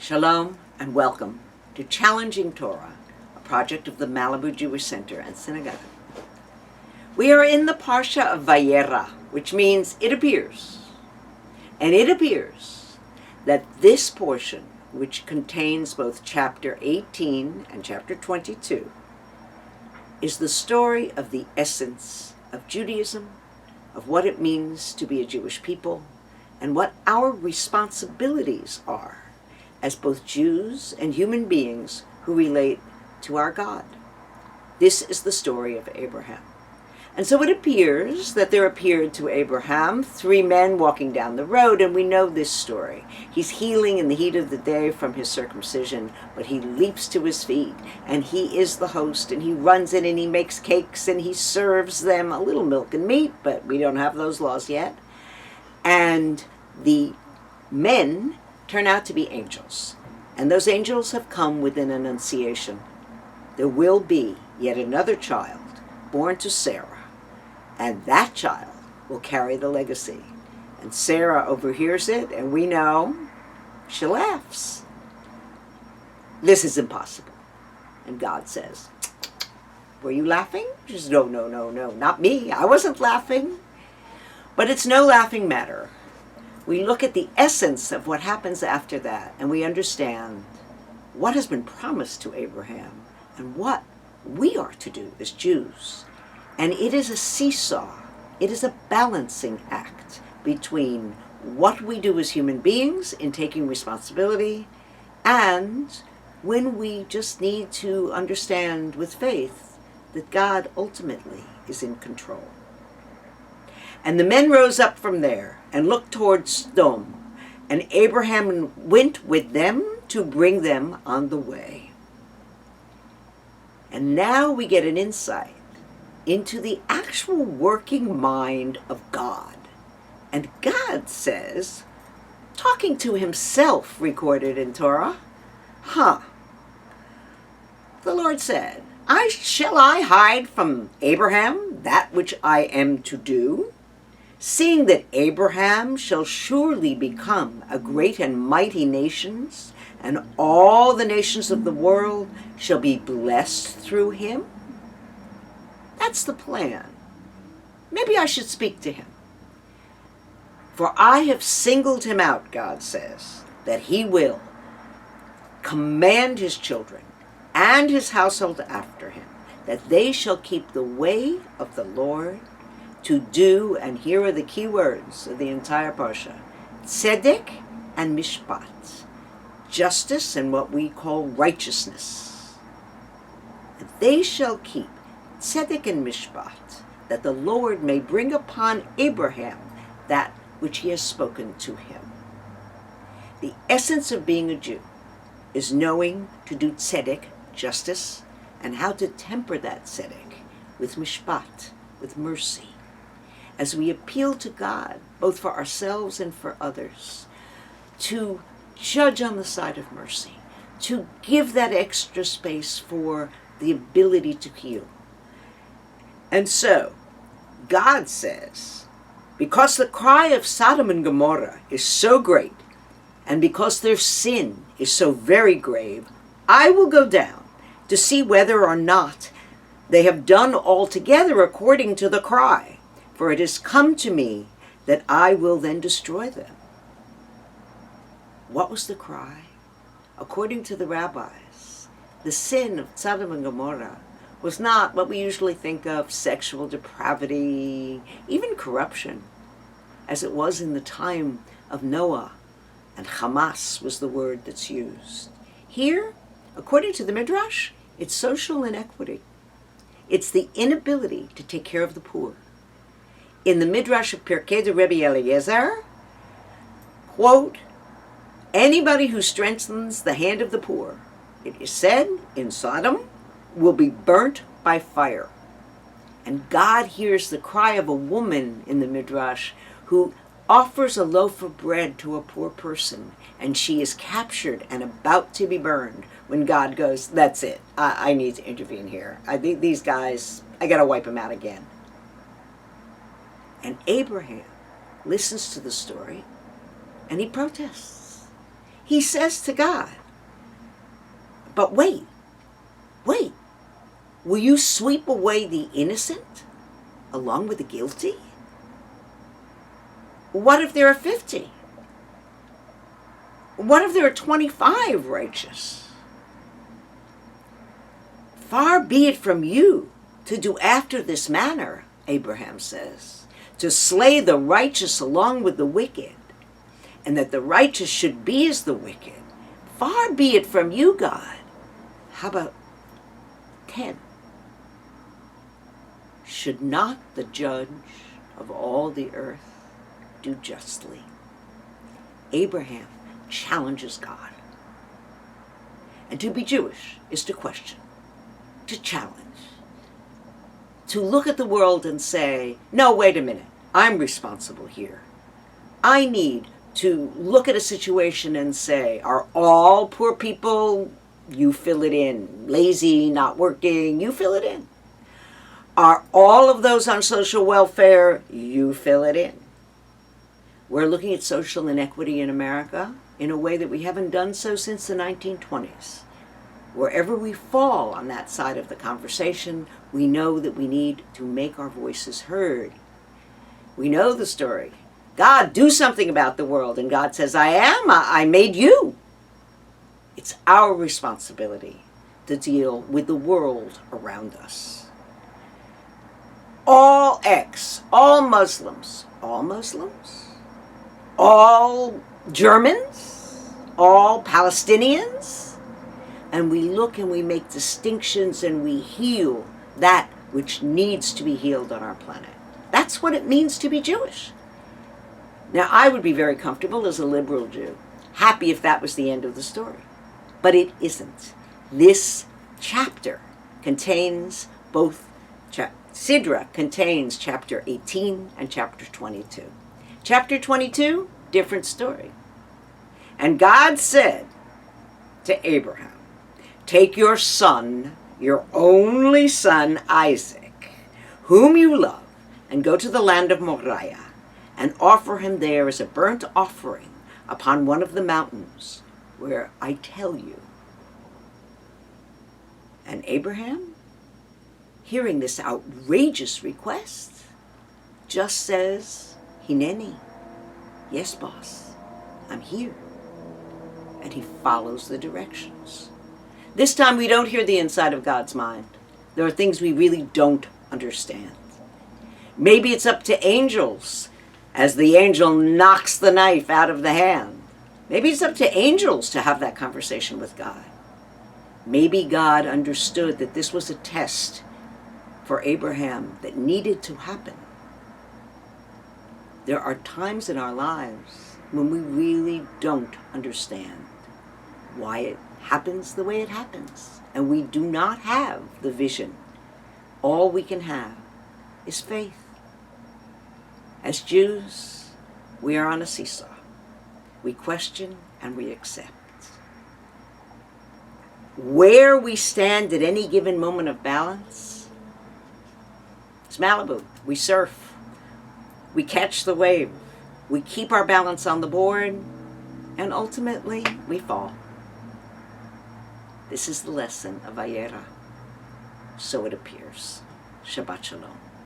Shalom and welcome to Challenging Torah, a project of the Malibu Jewish Center and Synagogue. We are in the Parsha of Vayera, which means it appears. And it appears that this portion, which contains both chapter 18 and chapter 22, is the story of the essence of Judaism, of what it means to be a Jewish people, and what our responsibilities are as both Jews and human beings who relate to our God. This is the story of Abraham. And so it appears that there appeared to Abraham 3 men walking down the road, and we know this story. He's healing in the heat of the day from his circumcision, but he leaps to his feet, and he is the host, and he runs in and he makes cakes, and he serves them a little milk and meat, but we don't have those laws yet. And the men turn out to be angels, and those angels have come with an annunciation. There will be yet another child born to Sarah, and that child will carry the legacy. And Sarah overhears it, and we know she laughs. This is impossible. And God says, "Were you laughing?" She says, No, not me. I wasn't laughing. But it's no laughing matter. We look at the essence of what happens after that, and we understand what has been promised to Abraham and what we are to do as Jews. And it is a seesaw. It is a balancing act between what we do as human beings in taking responsibility and when we just need to understand with faith that God ultimately is in control. And the men rose up from there and looked towards Sodom, and Abraham went with them to bring them on the way. And now we get an insight into the actual working mind of God. And God says, talking to himself, recorded in Torah, The Lord said, Shall I hide from Abraham that which I am to do? Seeing that Abraham shall surely become a great and mighty nation, and all the nations of the world shall be blessed through him. That's the plan. Maybe I should speak to him. For I have singled him out, God says, that he will command his children and his household after him, that they shall keep the way of the Lord to do, and here are the key words of the entire Parsha, tzedek and mishpat, justice and what we call righteousness. And they shall keep tzedek and mishpat, that the Lord may bring upon Abraham that which he has spoken to him. The essence of being a Jew is knowing to do tzedek, justice, and how to temper that tzedek with mishpat, with mercy, as we appeal to God, both for ourselves and for others, to judge on the side of mercy, to give that extra space for the ability to heal. And so, God says, because the cry of Sodom and Gomorrah is so great, and because their sin is so very grave, I will go down to see whether or not they have done altogether according to the cry. For it has come to me that I will then destroy them. What was the cry? According to the rabbis, the sin of Sodom and Gomorrah was not what we usually think of, sexual depravity, even corruption, as it was in the time of Noah, and Hamas was the word that's used. Here, according to the Midrash, it's social inequity. It's the inability to take care of the poor. In the Midrash of Pirkei de Rebbe Eliezer, quote, anybody who strengthens the hand of the poor, it is said in Sodom, will be burnt by fire. And God hears the cry of a woman in the Midrash who offers a loaf of bread to a poor person, and she is captured and about to be burned when God goes, that's it, I need to intervene here. These guys, I got to wipe them out again. And Abraham listens to the story, and he protests. he says to God, but wait, will you sweep away the innocent along with the guilty? What if there are 50? What if there are 25 righteous? Far be it from you to do after this manner, Abraham says, to slay the righteous along with the wicked, and that the righteous should be as the wicked. Far be it from you, God. How about 10? Should not the judge of all the earth do justly? Abraham challenges God. And to be Jewish is to question, to challenge, to look at the world and say, no, wait a minute, I'm responsible here. I need to look at a situation and say, are all poor people? You fill it in. Lazy, not working, you fill it in. Are all of those on social welfare? You fill it in. We're looking at social inequity in America in a way that we haven't done so since the 1920s. Wherever we fall on that side of the conversation, we know that we need to make our voices heard. We know the story. God, do something about the world. And God says, I made you. It's our responsibility to deal with the world around us. All Muslims, all Germans, all Palestinians, and we look and we make distinctions and we heal that which needs to be healed on our planet. That's what it means to be Jewish. Now, I would be very comfortable as a liberal Jew, happy if that was the end of the story. But it isn't. This chapter contains both Sidra contains chapter 18 and chapter 22. Chapter 22, different story. And God said to Abraham, take your son, your only son Isaac, whom you love, and go to the land of Moriah, and offer him there as a burnt offering upon one of the mountains where I tell you. And Abraham, hearing this outrageous request, just says, Hineni, yes, boss, I'm here. And he follows the directions. This time we don't hear the inside of God's mind. There are things we really don't understand. Maybe it's up to angels as the angel knocks the knife out of the hand. Maybe it's up to angels to have that conversation with God. Maybe God understood that this was a test for Abraham that needed to happen. There are times in our lives when we really don't understand why it happens the way it happens, and we do not have the vision. All we can have is faith. As Jews, we are on a seesaw. We question and we accept. Where we stand at any given moment of balance is Malibu. We surf. We catch the wave. We keep our balance on the board, and ultimately we fall. This is the lesson of Vayera. So it appears. Shabbat Shalom.